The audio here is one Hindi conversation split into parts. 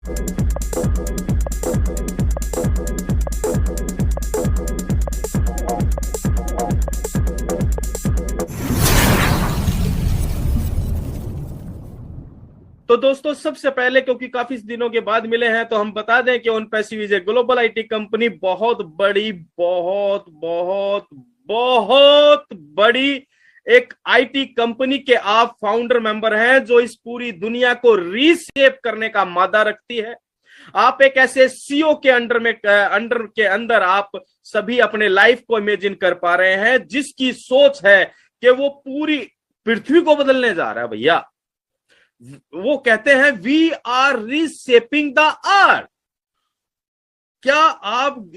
तो दोस्तों सबसे पहले, क्योंकि काफी दिनों के बाद मिले हैं, तो हम बता दें कि OnPassive is a global IT company, बहुत बड़ी, बहुत बहुत बहुत बड़ी एक आईटी कंपनी के आप फाउंडर मेंबर हैं, जो इस पूरी दुनिया को रीशेप करने का मादा रखती है। आप एक ऐसे सीईओ के अंदर आप सभी अपने लाइफ को इमेजिन कर पा रहे हैं, जिसकी सोच है कि वो पूरी पृथ्वी को बदलने जा रहा है भैया। वो कहते हैं we are reshaping the earth. क्या आप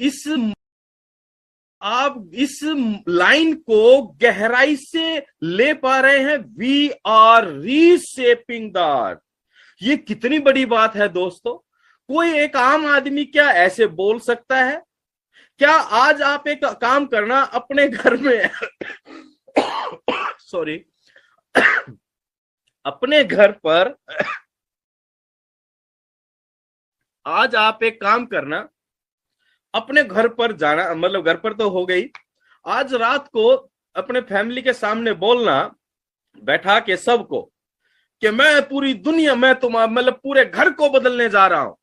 इस लाइन को गहराई से ले पा रहे हैं? We are reshaping the earth. ये कितनी बड़ी बात है दोस्तों। कोई एक आम आदमी क्या ऐसे बोल सकता है? क्या आज आप एक काम करना अपने घर में सॉरी अपने घर पर आज आप एक काम करना, अपने घर पर जाना, मतलब घर पर तो हो गई, आज रात को अपने फैमिली के सामने बोलना, बैठा के सबको, कि मैं पूरी दुनिया में मतलब पूरे घर को बदलने जा रहा हूं।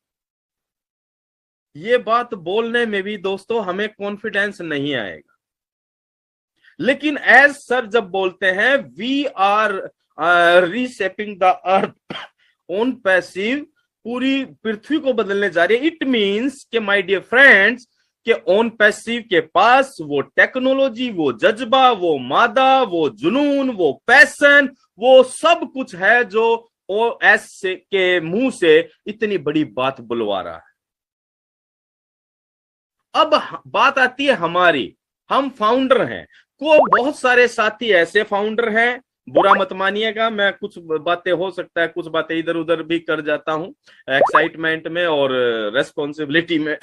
ये बात बोलने में भी दोस्तों हमें कॉन्फिडेंस नहीं आएगा, लेकिन एज सर जब बोलते हैं we are reshaping the earth, OnPassive पूरी पृथ्वी को बदलने जा रही है, इट मींस कि माय डियर फ्रेंड्स कि ओनपैसिव के पास वो टेक्नोलॉजी, वो जज्बा, वो मादा, वो जुनून, वो पैशन, वो सब कुछ है जो ओएस के मुंह से इतनी बड़ी बात बुलवा रहा है। अब बात आती है हमारी, हम फाउंडर हैं। को बहुत सारे साथी ऐसे फाउंडर हैं, बुरा मत मानिएगा, मैं कुछ बातें हो सकता है, कुछ बातें इधर उधर भी कर जाता हूं एक्साइटमेंट में और रेस्पॉन्सिबिलिटी में।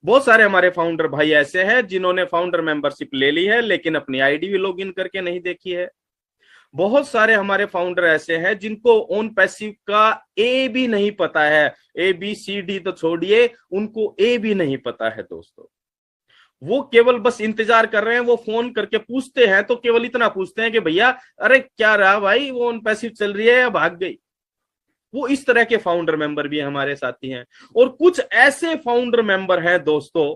बहुत सारे हमारे फाउंडर भाई ऐसे हैं जिन्होंने फाउंडर मेंबरशिप ले ली है, लेकिन अपनी आईडी भी लॉग इन करके नहीं देखी है। बहुत सारे हमारे फाउंडर ऐसे हैं जिनको ओनपैसिव का ए भी नहीं पता है, ABCD तो छोड़िए, उनको ए भी नहीं पता है दोस्तों। वो केवल बस इंतजार कर रहे हैं, वो फोन करके पूछते हैं तो केवल इतना पूछते हैं कि भैया अरे क्या रहा भाई, वो ओनपैसिव चल रही है या भाग गई। वो इस तरह के फाउंडर मेंबर भी हमारे साथी हैं। और कुछ ऐसे फाउंडर मेंबर हैं दोस्तों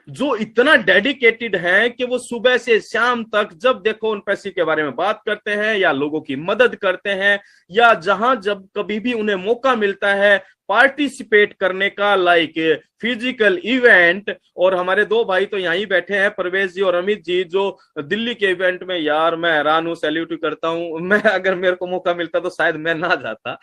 जो इतना डेडिकेटेड हैं कि वो सुबह से शाम तक जब देखो ओनपैसिव के बारे में बात करते हैं या लोगों की मदद करते हैं, या जहां जब कभी भी उन्हें मौका मिलता है पार्टिसिपेट करने का, लाइक फिजिकल इवेंट। और हमारे दो भाई तो यहीं बैठे हैं, परवेज जी और अमित जी, जो दिल्ली के इवेंट में, यार मैं हैरान हूं, सैल्यूट करता हूं। मैं अगर मेरे को मौका मिलता तो शायद मैं ना जाता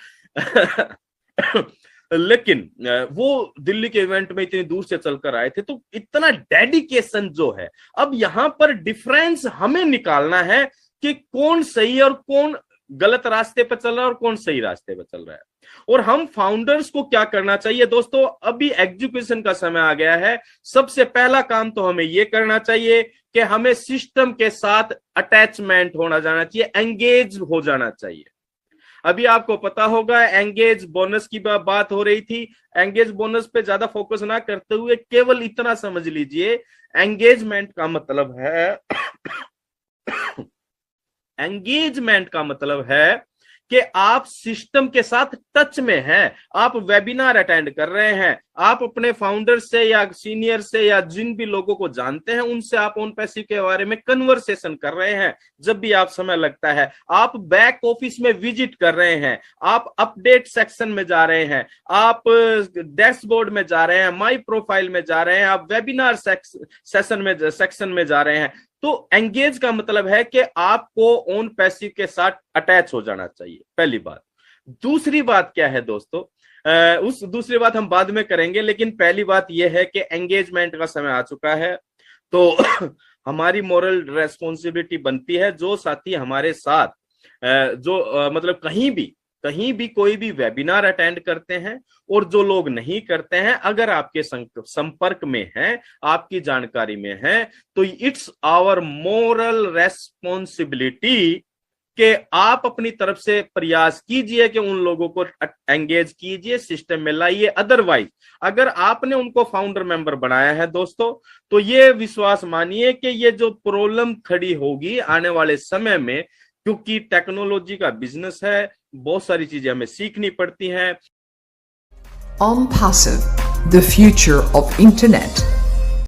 लेकिन वो दिल्ली के इवेंट में इतनी दूर से चलकर आए थे, तो इतना डेडिकेशन जो है। अब यहां पर डिफरेंस हमें निकालना है कि कौन सही और कौन गलत रास्ते पर चल रहा है और कौन सही रास्ते पर चल रहा है। और हम फाउंडर्स को क्या करना चाहिए दोस्तों? अभी एग्जीक्यूशन का समय आ गया है। सबसे पहला काम तो हमें यह करना चाहिए कि हमें सिस्टम के साथ अटैचमेंट होना जाना चाहिए, एंगेज हो जाना चाहिए। अभी आपको पता होगा एंगेज बोनस की बात हो रही थी। एंगेज बोनस पे ज्यादा फोकस ना करते हुए केवल इतना समझ लीजिए, एंगेजमेंट का मतलब है एंगेजमेंट का मतलब है कि आप सिस्टम के साथ टच में हैं, आप वेबिनार अटेंड कर रहे हैं, आप अपने फाउंडर से या सीनियर से या जिन भी लोगों को जानते हैं उनसे आप ओनपैसिव के बारे में कन्वर्सेशन कर रहे हैं। जब भी आप समय लगता है, आप बैक ऑफिस में विजिट कर रहे हैं, आप अपडेट सेक्शन में जा रहे हैं, आप डैशबोर्ड में जा रहे हैं, माई प्रोफाइल में जा रहे हैं, आप वेबिनार सेक्शन में जा रहे हैं। तो एंगेज का मतलब है कि आपको ओनपैसिव के साथ अटैच हो जाना चाहिए, पहली बात। दूसरी बात क्या है दोस्तों? उस दूसरी बात हम बाद में करेंगे, लेकिन पहली बात यह है कि एंगेजमेंट का समय आ चुका है। तो हमारी मोरल रेस्पॉन्सिबिलिटी बनती है, जो साथी हमारे साथ मतलब कहीं भी कोई भी वेबिनार अटेंड करते हैं और जो लोग नहीं करते हैं, अगर आपके संपर्क में हैं, आपकी जानकारी में हैं, तो इट्स आवर मोरल रेस्पॉन्सिबिलिटी कि आप अपनी तरफ से प्रयास कीजिए कि उन लोगों को एंगेज कीजिए, सिस्टम में लाइए। अदरवाइज अगर आपने उनको फाउंडर मेंबर बनाया है दोस्तों, तो ये विश्वास मानिए कि ये जो प्रॉब्लम खड़ी होगी आने वाले समय में, क्योंकि टेक्नोलॉजी का बिजनेस है, बहुत सारी चीजें हमें सीखनी पड़ती हैं। OnPassive, the future of internet.